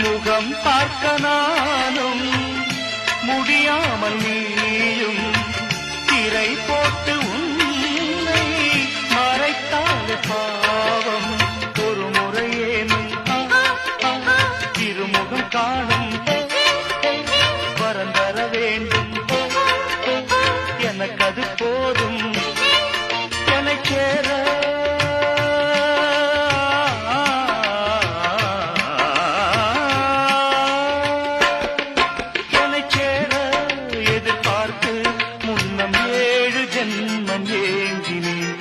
முகம் பார்க்க நானும் முடியாமல் நீயும் திரை போட்டு உன்னை மறைத்தால் பாவம். ஒரு முறையேனும் திருமுகம் காணும் வரம் தர வேண்டும். எனக்கு அது போதும் என்னை சேர. எதிர்பார்த்து முன்னம் 7 ஜென்மம் ஏங்கினேன்.